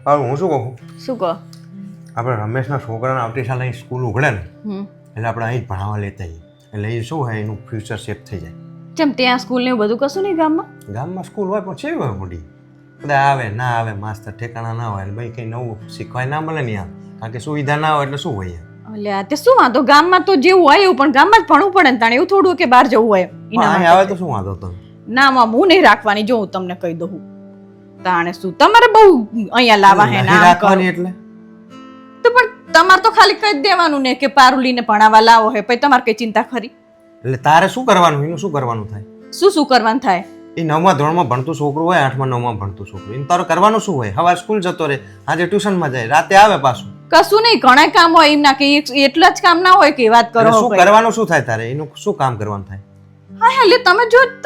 હવે હું શું કહું શું કહો? આપણે રમેશના છોકરાને આવતી સાલ અહીં સ્કૂલ ઉઘડે ને એટલે આપણે અહીં જ ભણાવવા લેતા આવીએ એટલે એ શું હોય એનું ફ્યુચર સેફ થઈ જાય. જેમ ત્યાં સ્કૂલ ને એવું બધું કશું નહીં ગામમાં? ગામમાં સ્કૂલ હોય પણ કેવી હોય મોટી બધા આવે ના આવે માસ્તર ઠેકાણા ના હોય એટલે ભાઈ કંઈ નવું શીખવાય ના મળે ને યાર કારણ કે સુવિધા ના હોય એટલે શું હોય અલ્યા તે શું વાંધો ગામમાં તો જેવું હોય એવું પણ ગામમાં જ ભણવું પડે ને તાણે એવું થોડું કે બહાર જવું હોય અહીં આવે તો શું વાંધો તમે ના માં હું નહીં રાખવાની જો હું તમને કહી દઉં તાણે શું તમારે બહુ અહીંયા લાવવા હે ના રાખવાની એટલે તો પણ તમારે તો ખાલી કહી દેવાનું ને કે પારુલીને ભણાવવા લાવો હે પછી તમારે કઈ ચિંતા ખરી એટલે તારે શું કરવાનું એનું શું કરવાનું થાય શું કરવાનું થાય એ 9મા ધોરણમાં ભણતું છોકરું હોય 8મા 9મા ભણતું છોકરું એને તારે કરવાનું શું હોય સવારે સ્કૂલ જતો રહે આજે ટ્યુશનમાં જાય રાતે આવે પાછું કશું નહીં ઘણા કામ હોય એમના કે એટલા જ કામ ના હોય કે વાત કરો શું કરવાનું શું થાય તારે એનું શું કામ કરવાનું થાય હા એટલે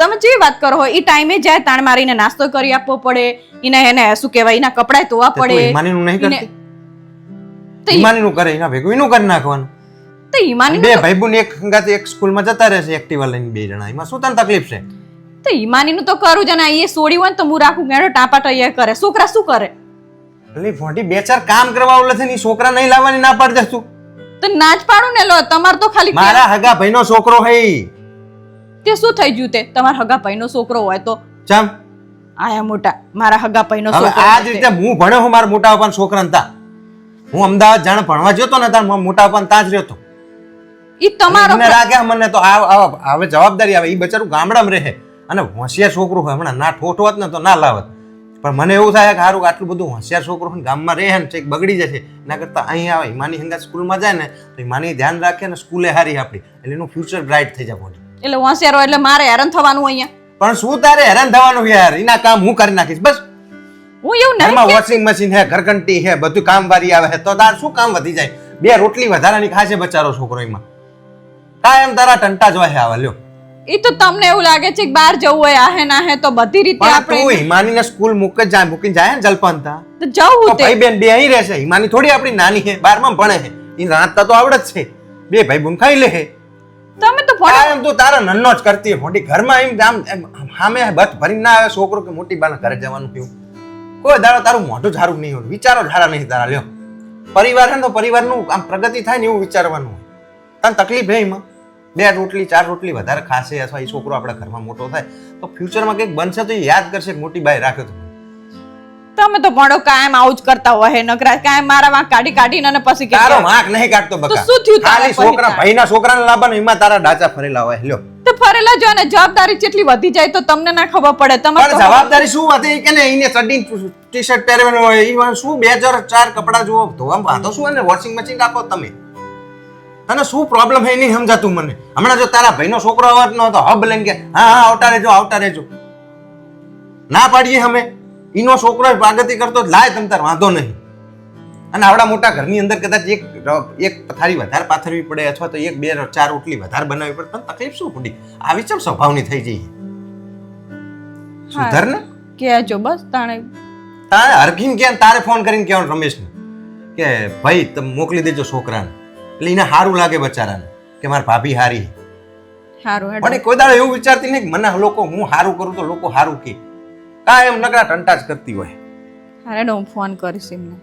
તમે જે વાત કરો હોય એ ટાઈમે જાય તાણ મારીને નાસ્તો કરી આપવો પડે એને શું કહેવાય એના કપડાં ધોવા પડે ઈમાનીનું નહીં કરતી ઈમાનીનું કરે એના ભેગું એનું કરી નાખવાનું તો ઈમાની બે ભાઈબંધ એક સંગાતે એક સ્કૂલમાં જતા રહેશે એક્ટિવા લઈને બે જણા એમાં શું તને તકલીફ છે તો ઈમાનીનું તો કરું જ ને એ સોડી હોય ને તો હું રાખું ગેડો ટાપા ટૈયા કરે છોકરા શું કરે એટલે ફોટી બે ચાર કામ કરવા ઓલે છે ને છોકરા નહીં લાવવાની ના પાડ દે તું તો ના જ પાડું ને લો તમાર તો ખાલી મારા હગા ભાઈનો છોકરો હે તે શું થઈ ગયું તે તમારા હગા ભાઈનો છોકરો હોય તો ચમ આયા મોટા મારા હગા ભાઈનો હવે છોકરો આ જ રીતે હું ભણ્યો હું મારા મોટા પપ્પાના છોકરાને તા હું અમદાવાદ જાણે ભણવા જતો ને તાર મોટા પપ્પાને ત્યાં જ રહેતો ઈ તમારો મને રાખ્યા મને તો હવે જવાબદારી આવે ઈ બચારું ગામડામાં રહે અને હોશિયાર છોકરું હોય હમણાં ના ઠોઠવત ને તો ના લાવત પણ મને એવું થાય કે સારું આટલું બધું હોશિયાર છોકરું હોય ગામમાં રહે ને ચેક બગડી જશે એના કરતાં અહીં આવે હિમાની હંગા સ્કૂલમાં જાય ને તો હિમાની ધ્યાન રાખે ને સ્કૂલે હારી આપણી એટલે એનું ફ્યુચર બ્રાઇટ થઈ જાય એટલે હોશિયાર હોય એટલે મારે હેરાન થવાનું અહીંયા પણ શું તારે હેરાન થવાનું યાર એના કામ હું કરી નાખીશ બસ હું એવું નહીં ઘરમાં વોશિંગ મશીન હે ઘરઘંટી હે બધું કામ વારી આવે તો તાર શું કામ વધી જાય બે રોટલી વધારાની ખાશે બચારો છોકરો એમાં કાયમ તારા ટંટા જ હોય આવે લ્યો ઈ તો તમને એવું લાગે છે કે બહાર જવું હોય આહે ના હે તો બધી રીતે આપણે તું હિમાનીને સ્કૂલ મૂકીને જાય ને જલપંતા તો જવું તે ભાઈ બેન બે અહીં રહેશે હિમાની થોડી આપણી નાની હે 12માં ભણે હે ઈ રાંધતા તો આવડે જ છે બે ભાઈ બુન ખાઈ લે હે તમે તો ભણો એમ તું તારા નન્નો જ કરતી મોટી ઘરમાં એમ આમ સામે બત ભરીને ના આવે છોકરો કે મોટી બાના ઘરે જવાનું થયું કોઈ દાડો તારું મોઢું સારું નહીં હોય વિચારો સારા નહીં તારા લ્યો પરિવાર હે તો પરિવારનું આમ પ્રગતિ થાય ને એવું વિચારવાનું તને તકલીફ હે એમાં બે રોટલી ચાર રોટલી વધારે ખાશે અથવા એ છોકરો આપણા ઘરમાં મોટો થાય તો ફ્યુચરમાં કંઈક બનશે તો એ યાદ કરશે કે મોટી બાઈ રાખ્યો તો તમે તો ભણો કાયમ આવું જ કરતા હોય હે નકરા કાયમ મારા વાંક કાઢીને અને પછી કે તારો વાંક નહીં કાઢતો બકા તો શું થયું ખાલી છોકરા ભાઈના છોકરાને લાવવાનું એમાં તારા ડાચા ફરેલા હોય લ્યો તો ફરેલા જો ને જવાબદારી જેટલી વધી જાય તો તમને ના ખબર પડે તમારે પણ જવાબદારી શું હતી કે ને એને ચડ્ડી ટી-શર્ટ પહેરવાનું હોય ઈ શું 2004 કપડા જુઓ ધોવામાં વાંધો શું હોય ને વોશિંગ મશીન રાખો તમે તને શું પ્રોબ્લેમ હે નહીં સમજાતું મને હમણાં જો તારા ભાઈનો છોકરો આવત ન હતો હબ લઈને કે હા આવતા રહેજો ના પાડીએ અમે ઈનો છોકરો પ્રગતિ કરતો લાય તમ તાર વાંધો નહીં અને આવડા મોટા ઘરની અંદર કદાચ એક પથારી વધારે પાથરવી પડે અથવા તો એક બે ચાર રોટલી વધારે બનાવવી પડે તને તકલીફ શું પડી આવી ચમ સ્વભાવની થઈ જઈએ સુધર ને કેજો બસ તાણે તારે હરખીને કે તારે ફોન કરીને કહેવાનું રમેશને કે ભાઈ તમે મોકલી દેજો છોકરાને એટલે એને સારું લાગે બચારાને કે મારી ભાભી હારી સારું પણ કોઈ દાડો એવું વિચારતી નહીં કે મને લોકો હું સારું કરું તો લોકો સારું કે કાંઈ એમ નકરા ટંટા જ કરતી હોય હારે હું ફોન કરીશ એમને